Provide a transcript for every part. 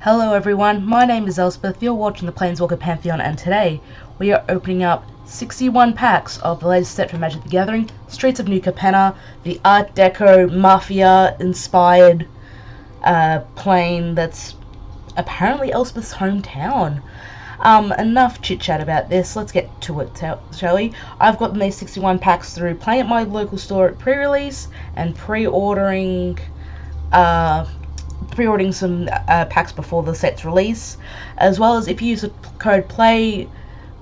Hello everyone, my name is Elspeth, you're watching the Planeswalker Pantheon, and today we are opening up 61 packs of the latest set from Magic the Gathering, Streets of New Capena, the Art Deco Mafia inspired plane that's apparently Elspeth's hometown. Enough chit chat about this, let's get to it, shall we? I've gotten these 61 packs through playing at my local store at pre-release and pre-ordering some packs before the set's release, as well as if you use the code play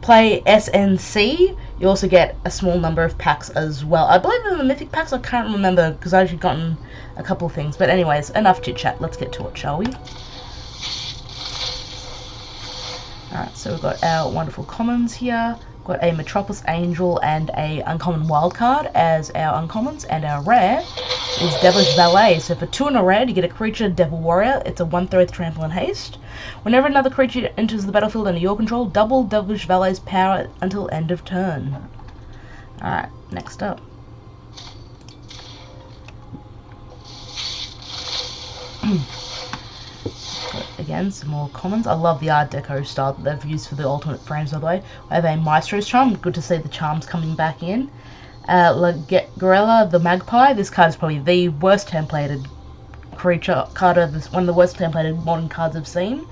SNC, you also get a small number of packs as well. I believe in the mythic packs, I can't remember because I've actually gotten a couple of things, but anyways, enough chit chat, let's get to it, shall we? Alright, so we've got our wonderful commons here. Got a Metropolis Angel and a uncommon wildcard as our uncommons, and our rare is Devilish Valet. So for 2 and a red, you get a creature, Devil Warrior. It's a 1/3 trample and haste. Whenever another creature enters the battlefield under your control, double Devilish Valet's power until end of turn. Alright, next up. Again, some more commons. I love the Art Deco style that they've used for the alternate frames, by the way. We have a Maestro's Charm. Good to see the charms coming back in. Gorilla the Magpie. This card is probably the worst templated creature card of this, one of the worst templated modern cards I've seen.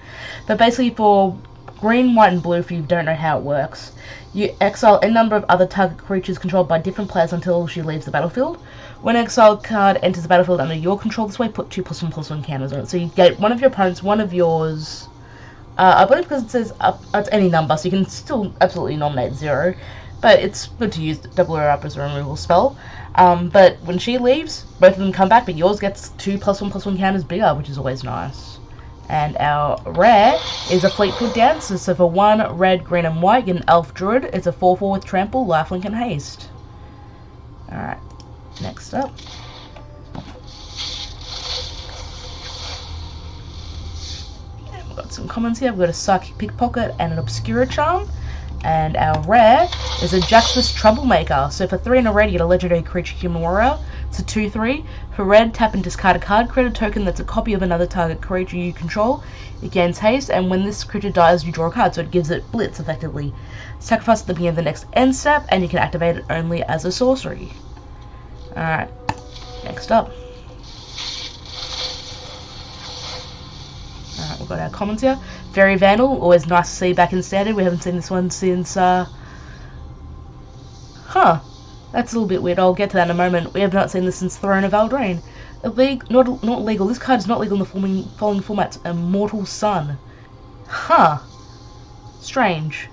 But basically for green, white, and blue, if you don't know how it works, you exile a number of other target creatures controlled by different players until she leaves the battlefield. When an exiled card enters the battlefield under your control this way, put 2+1/+1 counters on it. So you get one of your opponents, one of yours. I believe because it says it's any number, so you can still absolutely nominate 0. But it's good to use double her up as a removal spell. But when she leaves, both of them come back, but yours gets 2+1/+1 counters bigger, which is always nice. And our rare is a Fleetfoot Dancer. So for 1 red, green, and white, you get an Elf Druid. It's a 4/4 with Trample, Lifelink, and Haste. Alright, next up. And we've got some commons here. We've got a Psychic Pickpocket and an Obscura Charm. And our rare is a Jaxus Troublemaker. So for 3 and a red, you get a legendary creature, Human Warrior. It's a 2/3. For red, tap and discard a card. Create a token that's a copy of another target creature you control. It gains haste, and when this creature dies, you draw a card. So it gives it Blitz, effectively. Sacrifice at the beginning of the next end step, and you can activate it only as a sorcery. Alright, next up. Alright, we've got our commons here. Fairy Vandal, always nice to see back in Standard. We haven't seen this one since, that's a little bit weird. I'll get to that in a moment. We have not seen this since Throne of Eldraine. Not legal. This card is not legal in the following formats. Immortal Sun. Strange.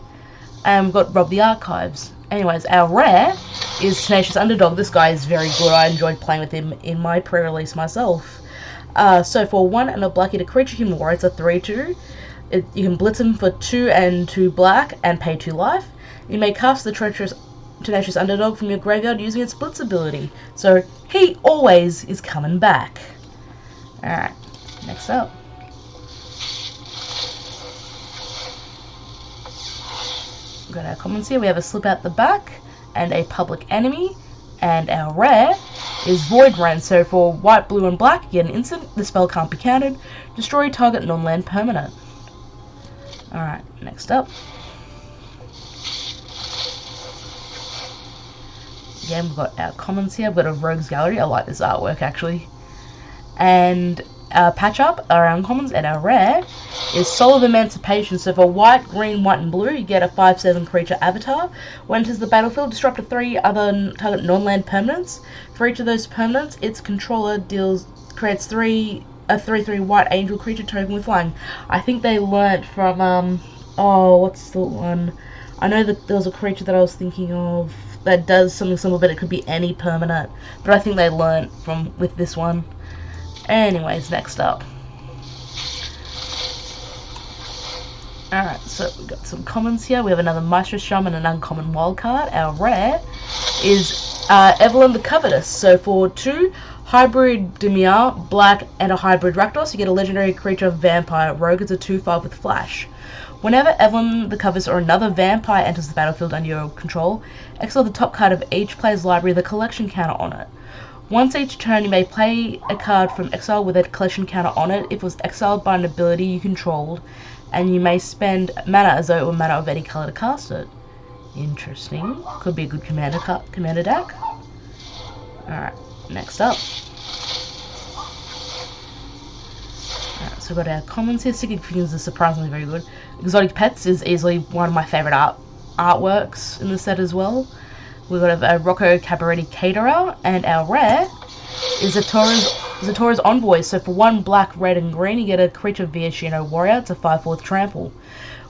And we've got Rob the Archives. Anyways, our rare is Tenacious Underdog. This guy is very good. I enjoyed playing with him in my pre-release myself. So for 1 and a black, a creature, Human Warrior, it's a 3/2. You can blitz him for 2 and 2 black and pay 2 life. You may cast the Tenacious Underdog from your graveyard using its blitz ability. So he always is coming back. Alright, next up. We've got our commons here. We have a Slip Out the Back and a Public Enemy. And our rare is Void Rain. So for white, blue, and black, you get an instant. The spell can't be countered. Destroy target non-land permanent. Alright, next up. Again, we've got our commons here. We've got a Rogues Gallery. I like this artwork, actually. And our patch up, our uncommons, and our rare is Soul of Emancipation. So for white, green, white, and blue, you get a 5/7 creature avatar. When it enters the battlefield, disrupt 3 other target non-land permanents. For each of those permanents, its controller creates a 3/3 white angel creature token with flying. I think they learnt from what's the one? I know that there was a creature that I was thinking of that does something similar, but it could be any permanent. But I think they learnt with this one. Anyways, next up. Alright, so we've got some commons here. We have another Maestro's Charm and an uncommon wildcard. Our rare is Evelyn the Covetous. So for 2 hybrid Dimir, black, and a hybrid Rakdos, you get a legendary creature, Vampire Rogue. It's a 2/5 with Flash. Whenever Evelyn the Covetous or another vampire enters the battlefield under your control, exile the top card of each player's library with a collection counter on it. Once each turn, you may play a card from exile with a collection counter on it if it was exiled by an ability you controlled, and you may spend mana as though it were mana of any color to cast it. Interesting. Could be a good commander deck. Alright, next up. Alright, so we've got our commons here. Sticking Figures is surprisingly very good. Exotic Pets is easily one of my favourite artworks in the set as well. We've got a Rocco Cabaretti Caterer, and our rare is Zatora's Envoy. So for 1 black, red, and green, you get a creature via Shino Warrior. It's a 5/4 trample.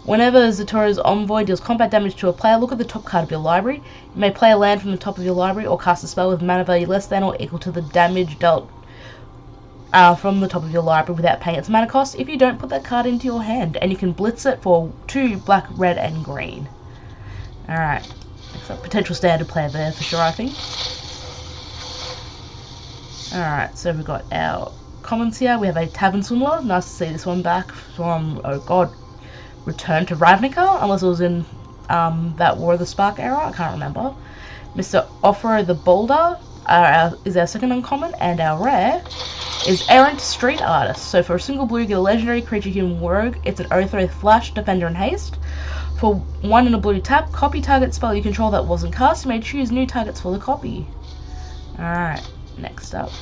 Whenever Zatora's Envoy deals combat damage to a player, look at the top card of your library. You may play a land from the top of your library or cast a spell with mana value less than or equal to the damage dealt from the top of your library without paying its mana cost. If you don't, put that card into your hand, and you can blitz it for 2 black, red, and green. Alright. Potential standard player there for sure, I think. Alright, so we've got our commons here. We have a Tavern Swindler. Nice to see this one back from, oh god, Return to Ravnica, unless it was in that War of the Spark era, I can't remember. Mr. Offro the Boulder is our second uncommon, and our rare is Errant Street Artist. So for a single blue, you get a legendary creature human rogue. It's an 0/3 flash, defender, and haste. For 1 and a blue tap, copy target spell you control that wasn't cast. You may choose new targets for the copy. Alright, next up.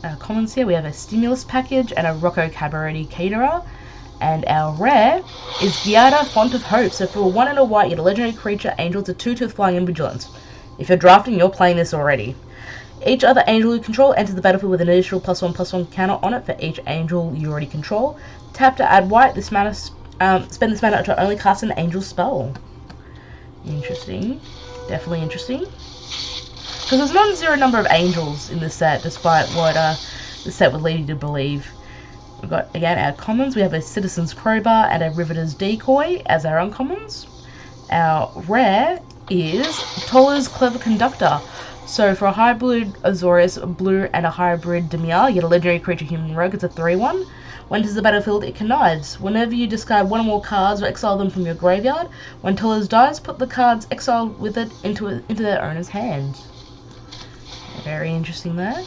Our commons here, we have a Stimulus Package and a Rocco Cabaretti Caterer. And our rare is Giada Font of Hope. So for 1 and a white, you get a legendary creature, angel. It's a 2/2 flying and vigilance. If you're drafting, you're playing this already. Each other angel you control enters the battlefield with an additional +1/+1 counter on it for each angel you already control. Tap to add white. This mana, spend this mana to only cast an angel spell. Interesting. Definitely interesting. Because there's non-zero number of angels in this set, despite what the set would lead you to believe. We've got, again, our commons. We have a Citizen's Crowbar and a Riveter's Decoy as our uncommons. Our rare is Toller's Clever Conductor. So for a hybrid Azorius Blue and a hybrid Demir, you get a legendary creature human rogue. It's a 3/1. When it enters the battlefield, it connives. Whenever you discard 1 or more cards or exile them from your graveyard, when Toller's dies, put the cards exiled with it into their owner's hand. Very interesting there.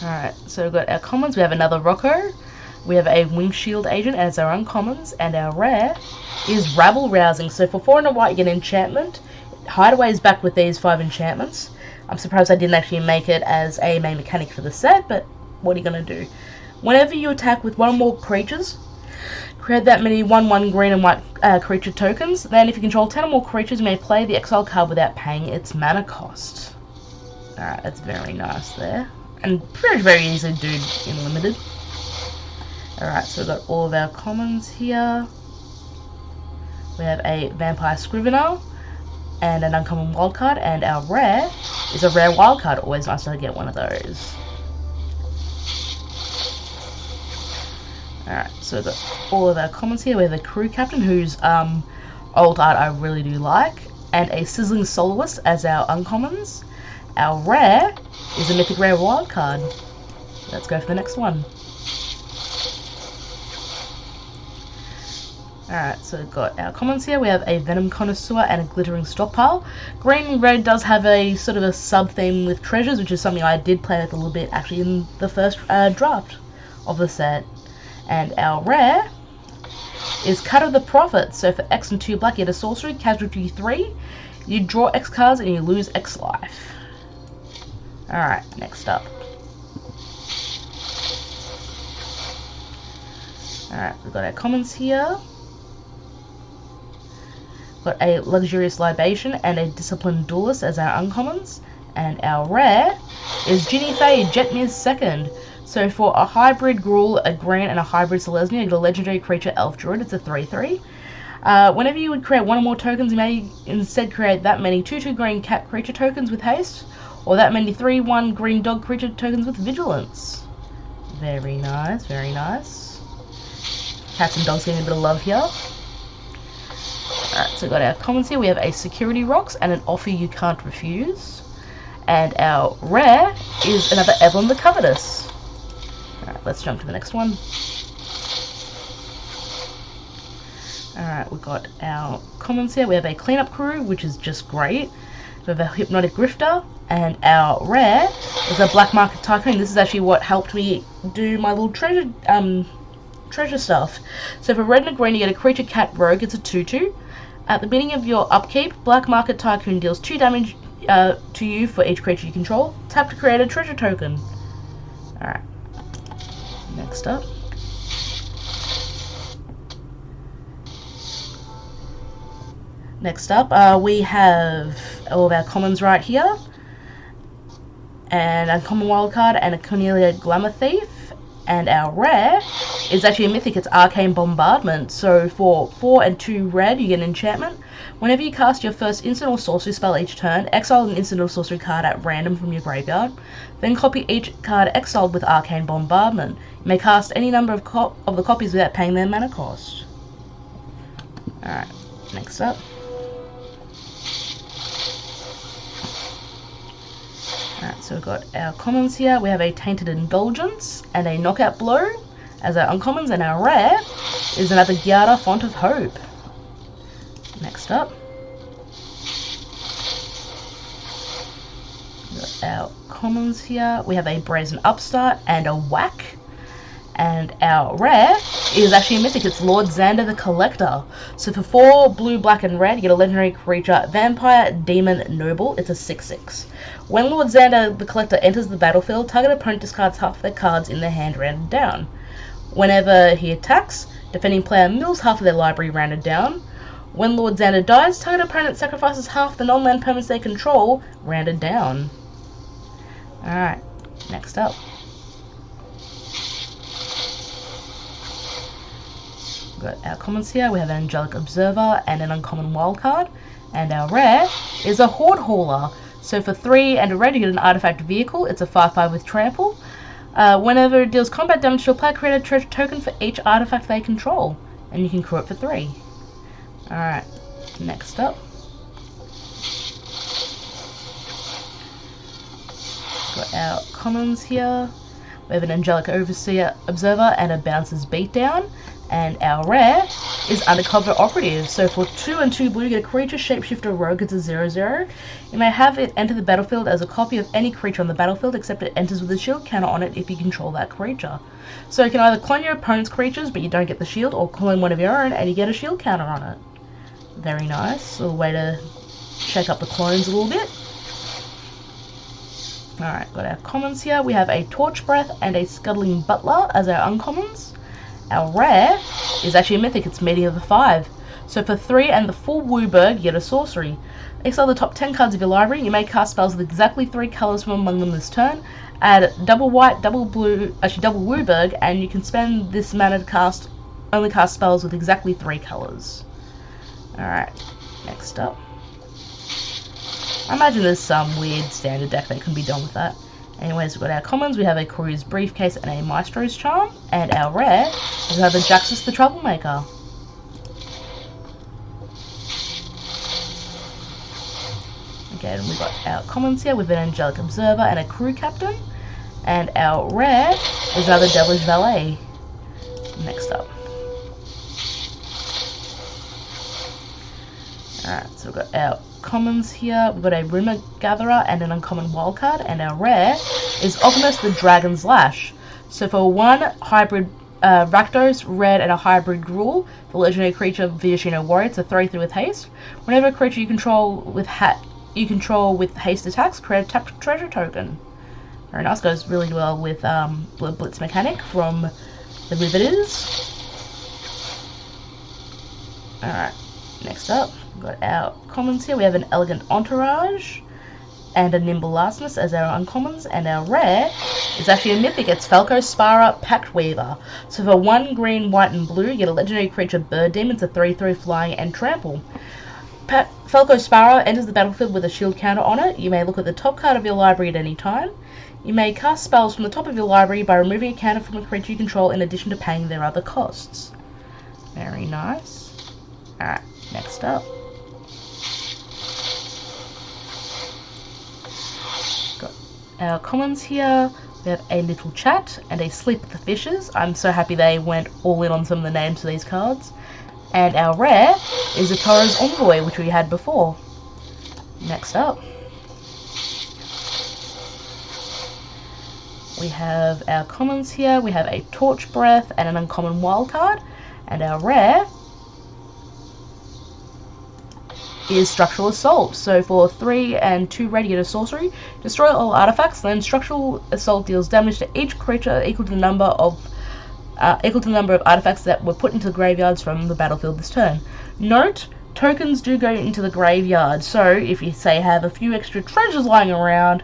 Alright, so we've got our commons. We have another Rocco. We have a Windshield Agent as our uncommons. And our rare is Rabble Rousing. So for 4 and a white, you get an enchantment. Hideaway is back with these 5 enchantments. I'm surprised I didn't actually make it as a main mechanic for the set, but what are you going to do? Whenever you attack with 1 or more creatures, create that many 1/1 green and white creature tokens. Then if you control 10 or more creatures, you may play the exile card without paying its mana cost. Alright, that's very nice there. And very easy to do in limited. Alright, so we've got all of our commons here. We have a Vampire Scrivener and an uncommon wildcard, and our rare is a rare wildcard. Always nice to get one of those. Alright, so we've got all of our commons here. We have a Crew Captain, whose old art I really do like, and a Sizzling Soloist as our uncommons. Our rare is a Mythic Rare wildcard. Let's go for the next one. Alright, so we've got our commons here. We have a Venom Connoisseur and a Glittering Stockpile. Green and red does have a sort of a sub-theme with treasures, which is something I did play with a little bit actually in the first draft of the set. And our rare is Cut of the Prophet. So for X and 2 black, you get a sorcery, casualty 3. You draw X cards and you lose X life. Alright, next up. Alright, we've got our commons here. Got a Luxurious Libation and a Disciplined Duelist as our uncommons. And our rare is Ginny Faye, Jetmir's second. So for a hybrid Gruul, a Grant, and a hybrid Selesnya, you get a legendary creature Elf Druid. It's a 3/3. Whenever you would create 1 or more tokens, you may instead create that many 2/2 green cat creature tokens with haste, or that many 3/1 green dog creature tokens with vigilance. Very nice, very nice. Cats and dogs getting a bit of love here. Alright, so we've got our commons here. We have a Security Rocks and an Offer You Can't Refuse. And our rare is another Evelyn the Covetous. Alright, let's jump to the next one. Alright, we've got our commons here. We have a cleanup crew, which is just great. We have a hypnotic grifter, and our rare is a black market tycoon. This is actually what helped me do my little treasure stuff. So for red and a green, you get a creature cat rogue. It's a 2/2. At the beginning of your upkeep, black market tycoon deals 2 damage to you for each creature you control. Tap to create a treasure token. Alright. Next up. We have all of our commons right here, and a common wildcard and a Corleone Glamour Thief, and our rare is actually a mythic. It's Arcane Bombardment. So for 4 and 2 red, you get an enchantment. Whenever you cast your first instant or sorcery spell each turn, exile an instant or sorcery card at random from your graveyard. Then copy each card exiled with Arcane Bombardment. You may cast any number of the copies without paying their mana cost. Alright, next up. Alright, so we've got our commons here. We have a Tainted Indulgence and a Knockout Blow as our uncommons, and our rare is another Giada Font of Hope. Next up, we've got our commons here. We have a Brazen Upstart and a Whack, and our rare is actually a mythic. It's Lord Xander the Collector. So for 4 blue, black, and red, you get a legendary creature, Vampire Demon Noble. It's a 6/6. When Lord Xander the Collector enters the battlefield, target opponent discards half their cards in their hand rounded down. Whenever he attacks, defending player mills half of their library rounded down. When Lord Xander dies, target opponent sacrifices half the non-land permanents they control rounded down. Alright, next up. Got our commons here. We have an Angelic Observer and an uncommon wildcard, and our rare is a Horde Hauler. So for 3 and a red, you get an artifact vehicle. It's a 5/5 with trample. Whenever it deals combat damage to a player, create a treasure token for each artifact they control, and you can crew it for 3. Alright, next up. Got our commons here. We have an Angelic Observer and a Bouncer's Beatdown. And our rare is Undercover Operative. So for 2 and 2 blue, you get a creature Shapeshifter Rogue. It's a 0/0. You may have it enter the battlefield as a copy of any creature on the battlefield, except it enters with a shield counter on it if you control that creature. So you can either clone your opponent's creatures, but you don't get the shield, or clone one of your own and you get a shield counter on it. Very nice. A way to shake up the clones a little bit. Alright, got our commons here. We have a Torch Breath and a Scuttling Butler as our uncommons. Our rare is actually a mythic. It's Meeting of the 5. So for 3 and the full Wooburg, you get a sorcery. Exile the top 10 cards of your library. You may cast spells with exactly 3 colours from among them this turn. Add double white, double blue, actually double Wooburg, and you can spend this mana to only cast spells with exactly 3 colours. Alright, next up. I imagine there's some weird standard deck that can be done with that. Anyways, we've got our commons. We have a Courier's Briefcase and a Maestro's Charm. And our rare is another Jaxus the Troublemaker. Again, we've got our commons here with an Angelic Observer and a Crew Captain. And our rare is another Devilish Valet. Next up. Alright, so we've got our commons here. We've got a Rumor Gatherer and an uncommon wildcard, and our rare is Optimus the Dragon's Lash. So for 1 hybrid Rakdos, red, and a hybrid Gruul, the legendary creature Viashino Warrior, it's a 3/3 with haste. Whenever a creature you control with haste attacks, create a tapped treasure token. Very nice, goes really well with Blitz Mechanic from the Riveters. Alright, next up. We've got our commons here. We have an Elegant Entourage and a Nimble Lastness as our uncommons, and our rare is actually a mythic. It's Falco Spara Pact Weaver. So for 1 green, white, and blue, you get a legendary creature Bird Demon. It's a 3/3 flying and trample. Falco Spara enters the battlefield with a shield counter on it. You may look at the top card of your library at any time. You may cast spells from the top of your library by removing a counter from a creature you control in addition to paying their other costs. Very nice. Alright, next up. Our commons here, we have a Little Chat and a Sleep with the Fishes. I'm so happy they went all in on some of the names for these cards. And our rare is a Toro's Envoy, which we had before. Next up, we have our commons here. We have a Torch Breath and an uncommon wildcard. And our rare is Structural Assault. So for 3 and 2 red, you get a sorcery. Destroy all artifacts. Then Structural Assault deals damage to each creature equal to the number of artifacts that were put into the graveyards from the battlefield this turn. Note, tokens do go into the graveyard. So if you say have a few extra treasures lying around,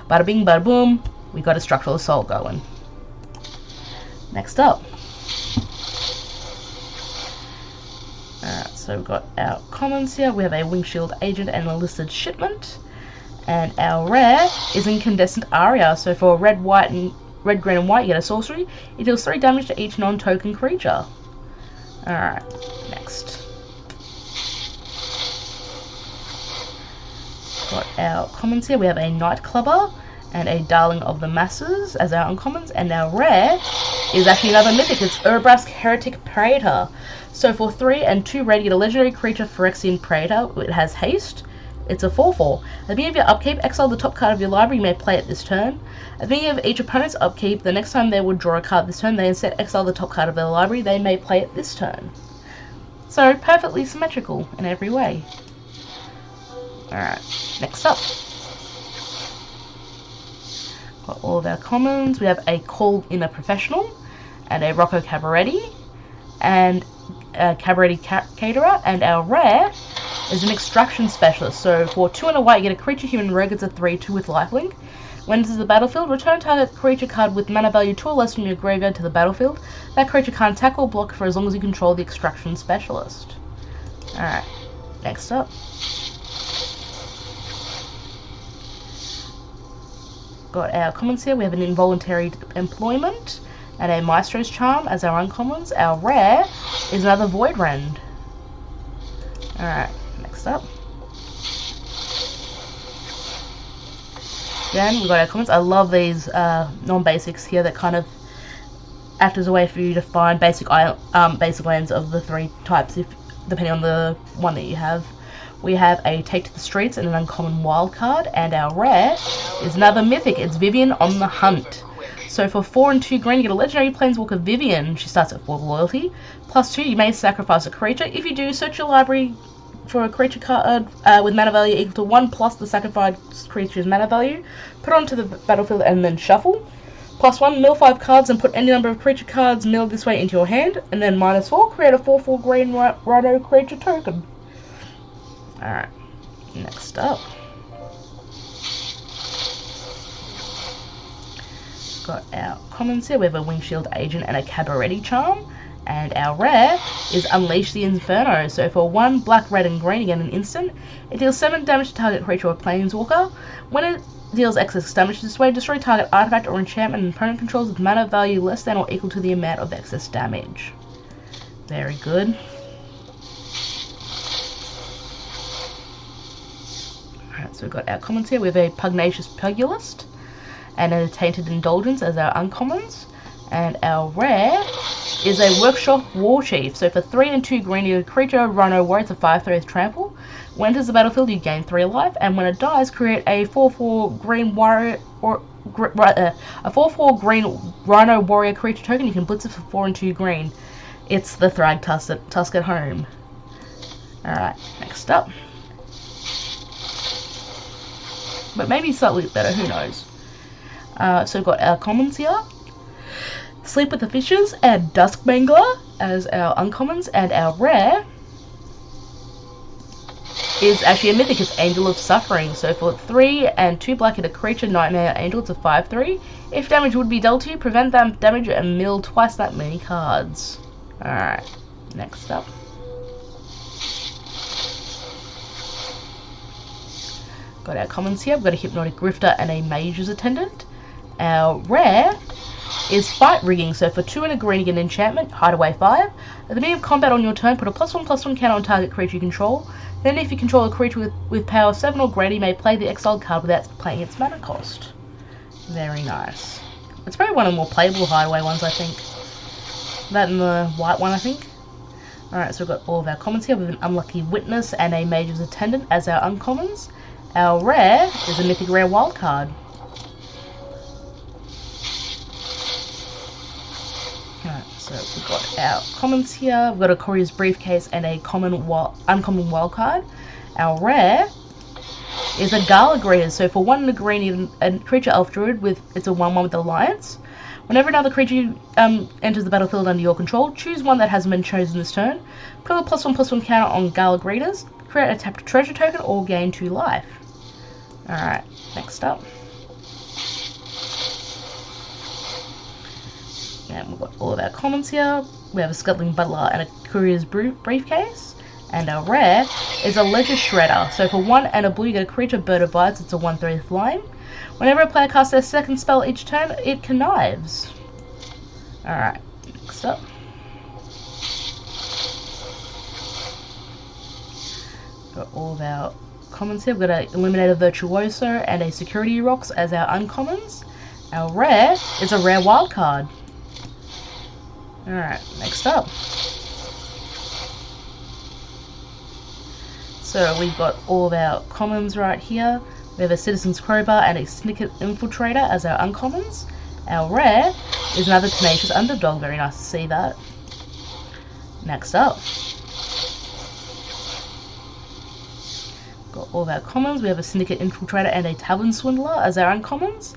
bada bing, bada boom, we got a Structural Assault going. Next up. So we've got our commons here. We have a Windshield Agent and a Listed Shipment. And our rare is Incandescent Aria. So for red, green, and white, you get a sorcery. It deals 3 damage to each non-token creature. Alright, next. Got our commons here. We have a Night Clubber and a Darling of the Masses as our uncommons. And our rare is actually another mythic. It's Urbrask Heretic Praetor. So for 3 and 2 red, you get a legendary creature, Phyrexian Praetor. It has haste. It's a 4/4. At the beginning of your upkeep, exile the top card of your library. You may play it this turn. At the beginning of each opponent's upkeep, the next time they would draw a card this turn, they instead exile the top card of their library. They may play it this turn. So perfectly symmetrical in every way. Alright, next up. Got all of our commons. We have a Called Inner Professional and a Rocco Cabaretti and a Cabaretti Caterer, and our rare is an Extraction Specialist. So for 2 and a white, you get a creature human rogue. It's a 3/2 with lifelink. When it enters the battlefield, return target creature card with mana value 2 or less from your graveyard to the battlefield. That creature can't attack or block for as long as you control the Extraction Specialist. Alright, next up. Got our commons here. We have an Involuntary Employment and a Maestro's Charm as our uncommons. Our rare is another Void Rend. Alright, next up. Again, we've got our commons. I love these non-basics here that kind of act as a way for you to find basic lands of the 3 types, if depending on the one that you have. We have a Take to the Streets and an uncommon wildcard, and our rare is another mythic. It's Vivian on the Hunt. So for 4 and 2 green, you get a legendary Planeswalker Vivian. She starts at 4 loyalty. +2, you may sacrifice a creature. If you do, search your library for a creature card with mana value equal to 1 plus the sacrificed creature's mana value. Put it onto the battlefield and then shuffle. +1, mill 5 cards and put any number of creature cards milled this way into your hand. And then -4, create a 4/4 green Rhino creature token. Alright, next up. Got our commons here. We have a Windshield Agent and a Cabaretti Charm. And our rare is Unleash the Inferno. So for 1 black, red, and green, again an instant, it deals 7 damage to target creature or planeswalker. When it deals excess damage this way, destroy target artifact or enchantment and opponent controls with mana value less than or equal to the amount of excess damage. Very good. Alright, so we've got our commons here. We have a Pugnacious Pugilist and a Tainted Indulgence as our uncommons. And our rare is a Workshop Warchief. So for 3 and 2 green, you get a creature, Rhino Warrior. It's a 5/3 trample. When it enters the battlefield, you gain 3 life. And when it dies, create a 4/4 green warrior or a 4/4 green Rhino Warrior creature token. You can blitz it for 4 and 2 green. It's the Thrag Tusk at Home. Alright, next up. But maybe slightly better, who knows. So we've got our commons here. Sleep with the Fishes and Duskmangler as our uncommons, and our rare is actually a mythic. It's Angel of Suffering. So for 3 and 2 black, hit a creature, Nightmare Angel. It's a 5/3. If damage would be dealt to you, prevent that damage and mill twice that many cards. Alright, next up. Got our commons here. We've got a Hypnotic Grifter and a Mage's Attendant. Our rare is Fight Rigging. So for 2 and a green, you get an enchantment, Hideaway 5. At the beginning of combat on your turn, put a +1/+1 counter on target creature you control. Then if you control a creature with power 7 or greater, you may play the exiled card without playing its mana cost. Very nice. It's probably one of the more playable Hideaway ones, I think. That and the white one, I think. Alright, so we've got all of our commons here. We have an Unlucky Witness and a Mage's Attendant as our uncommons. Our rare is a Mythic Rare Wildcard. Alright, so we've got our commons here. We've got a Courier's Briefcase and a uncommon wildcard. Our rare is a Gala Greeter. So for 1 in a green, a creature elf druid it's a 1/1 with Alliance. Whenever another creature enters the battlefield under your control, choose one that hasn't been chosen this turn. Put a +1/+1 counter on Gala Greeters. Create a tapped treasure token or gain 2 life. Alright, next up. And we've got all of our commons here. We have a Scuttling Butler and a Courier's Briefcase. And our rare is a Ledger Shredder. So for 1 and a blue, you get a creature, Bird of Bites. It's a 1/3 flying. Whenever a player casts their second spell each turn, it connives. Alright, next up. Got all of our commons here. We've got an Illuminator Virtuoso and a Security Rocks as our uncommons. Our rare is a rare wildcard. Alright, next up. So we've got all of our commons right here. We have a Citizen's Crowbar and a Snicket Infiltrator as our uncommons. Our rare is another Tenacious Underdog. Very nice to see that. Next up. Got all of our commons. We have a Syndicate Infiltrator and a Tavern Swindler as our uncommons.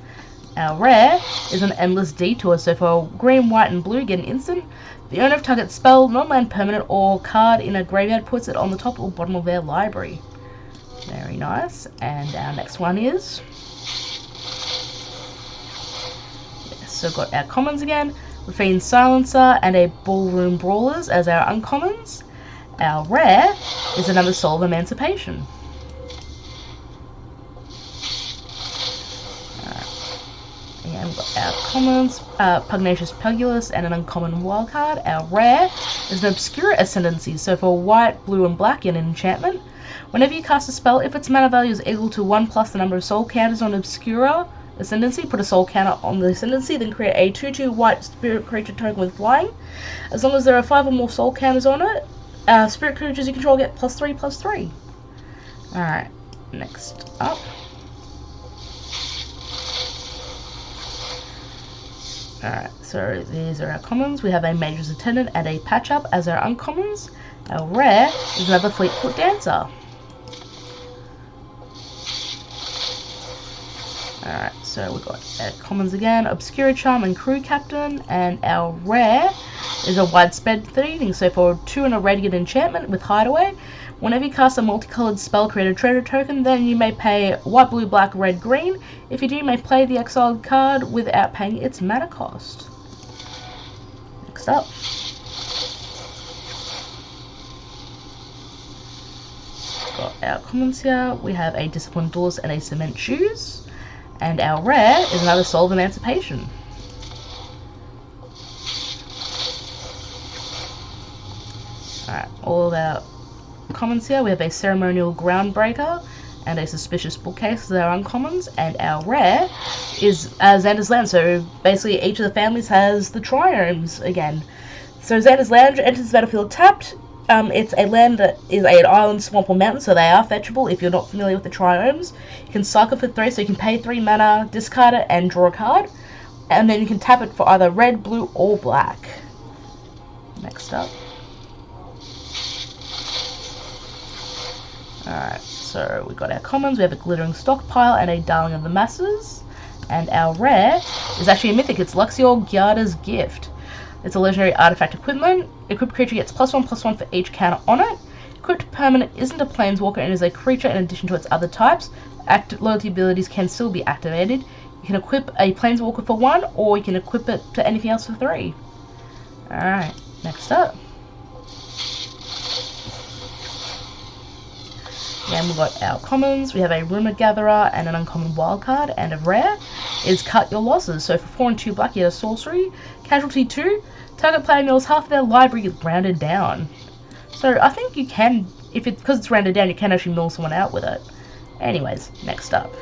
Our rare is an Endless Detour. So for green, white, and blue, get an instant. The owner of target spell, non-land permanent, or card in a graveyard puts it on the top or bottom of their library. Very nice. And our next one is... Yes, so we've got our commons again. Raffine's Silencer and a Ballroom Brawlers as our uncommons. Our rare is another Soul of Emancipation. And we've got our commons, Pugnacious Pugilist and an uncommon wildcard. Our rare is an Obscura Ascendancy. So for white, blue, and black in an enchantment, whenever you cast a spell, if its mana value is equal to 1 plus the number of soul counters on Obscura Ascendancy, put a soul counter on the Ascendancy, then create a 2/2 white spirit creature token with flying. As long as there are 5 or more soul counters on it, spirit creatures you control get +3/+3. Alright, next up. Alright, so these are our commons. We have a Mage's Attendant and a Patch Up as our uncommons. Our rare is another Fleetfoot Dancer. Alright, so we've got our commons again, Obscura Charm and Crew Captain, and our rare is a Widespread Thieving. So for 2 and a Radiant Enchantment with Hideaway, whenever you cast a multicolored spell, create a treasure token, then you may pay white, blue, black, red, green. If you do, you may play the exiled card without paying its mana cost. Next up. Got our commons here. We have a Disciplined Duelist and a Cement Shoes. And our rare is another Soul of Emancipation. Alright, all of our commons here. We have a Ceremonial Groundbreaker and a Suspicious Bookcase as our uncommons, and our rare is Xander's Land. So basically each of the families has the triomes again. So Xander's Land enters the battlefield tapped. It's a land that is an island, swamp, or mountain, so they are fetchable if you're not familiar with the triomes. You can cycle for 3, so you can pay 3 mana, discard it, and draw a card. And then you can tap it for either red, blue, or black. Next up. Alright, so we've got our commons. We have a Glittering Stockpile and a Darling of the Masses. And our rare is actually a mythic. It's Luxior Gyarda's Gift. It's a legendary artifact equipment. Equipped creature gets +1/+1 for each counter on it. Equipped permanent isn't a planeswalker and is a creature in addition to its other types. Loyalty abilities can still be activated. You can equip a planeswalker for 1, or you can equip it to anything else for 3. Alright, next up. Then we've got our commons. We have a Rumor Gatherer and an uncommon wildcard, and a rare is Cut Your Losses. So for 4 and 2 black, you get a sorcery. Casualty 2, target player mills half of their library rounded down. So I think you can, because it's rounded down, you can actually mill someone out with it. Anyways, next up.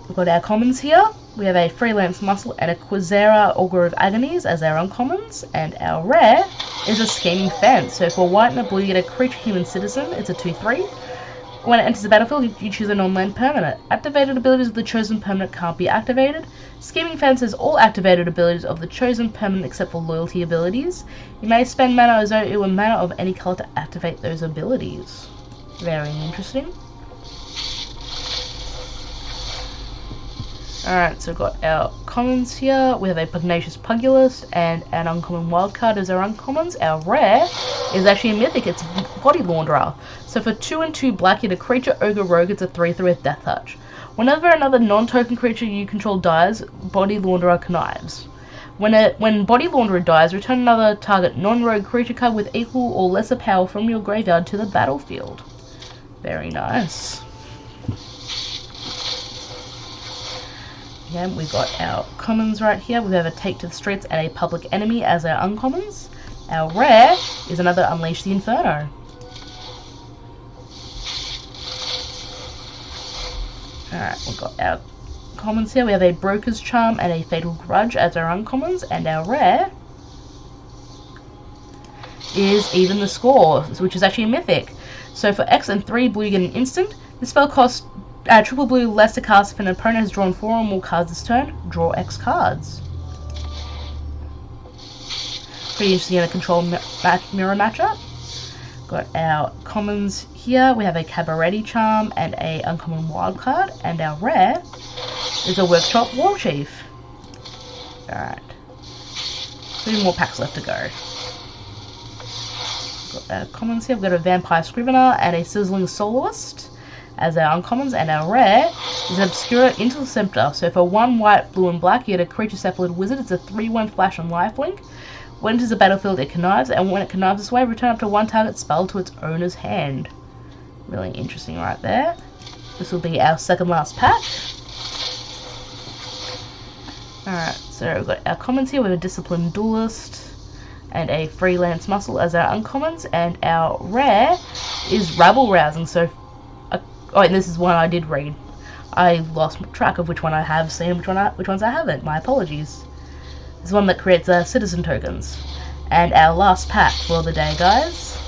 We've got our commons here. We have a Freelance Muscle and a Quasera Augur of Agonies as our uncommons, and our rare is a Scheming Fence. So for white and a blue, you get a creature human citizen. It's a 2/3. When it enters the battlefield, you choose a non-land permanent. Activated abilities of the chosen permanent can't be activated. Scheming Fence has all activated abilities of the chosen permanent except for loyalty abilities. You may spend mana or zone a mana of any color to activate those abilities. Very interesting. Alright, so we've got our commons here. We have a Pugnacious Pugilist and an uncommon wildcard as our uncommons. Our rare is actually a mythic. It's Body Launderer. So for 2 and 2 black, you get a creature Ogre Rogue. It's a 3/3 with Death Touch. Whenever another non-token creature you control dies, Body Launderer connives. When Body Launderer dies, return another target non-rogue creature card with equal or lesser power from your graveyard to the battlefield. Very nice. Yeah, we've got our commons right here. We have a Take to the Streets and a Public Enemy as our uncommons. Our rare is another Unleash the Inferno. Alright, we've got our commons here. We have a Broker's Charm and a Fatal Grudge as our uncommons, and our rare is Even the Score, which is actually a mythic. So for X and 3 blue, you get an instant. This spell costs triple blue less to cast if an opponent has drawn 4 or more cards this turn. Draw X cards. Pretty interesting in a control mirror matchup. Got our commons here. We have a Cabaret Charm and a uncommon wildcard, and our rare is a Workshop War Chief. Alright. 3 more packs left to go. Got our commons here. We've got a Vampire Scrivener and a Sizzling Soloist as our uncommons, and our rare is an Obscura Interceptor. So for 1 white, blue, and black, you get a Creature Cephalid Wizard. It's a 3/1 flash and lifelink. When it enters the battlefield, it connives, and when it connives this way, return up to 1 target spell to its owner's hand. Really interesting right there. This will be our second last pack. Alright, so we've got our commons here. We have a Disciplined Duelist and a Freelance Muscle as our uncommons, and our rare is Rabble Rousing. So oh, and this is one I did read. I lost track of which one I have seen and which ones I haven't. My apologies. This is one that creates citizen tokens. And our last pack for the day, guys.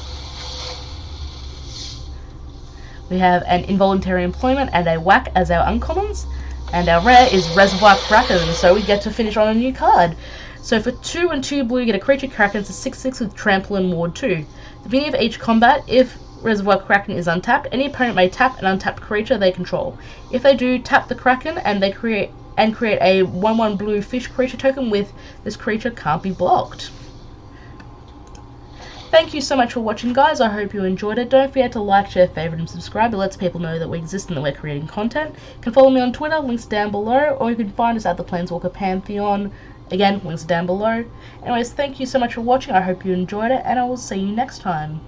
We have an Involuntary Employment and a Whack as our uncommons. And our rare is Reservoir Kraken, so we get to finish on a new card. So for 2 and 2 blue, you get a Creature Kraken. It's a 6/6 with Trample and Ward 2. At the beginning of each combat, if Reservoir Kraken is untapped, any opponent may tap an untapped creature they control. If they do, tap the Kraken and they create a 1/1 blue fish creature token with this creature can't be blocked. Thank you so much for watching, guys. I hope you enjoyed it. Don't forget to like, share, favorite, and subscribe. It lets people know that we exist and that we're creating content. You can follow me on Twitter, links down below, or you can find us at the Planeswalker Pantheon. Again, links down below. Anyways, thank you so much for watching. I hope you enjoyed it, and I will see you next time.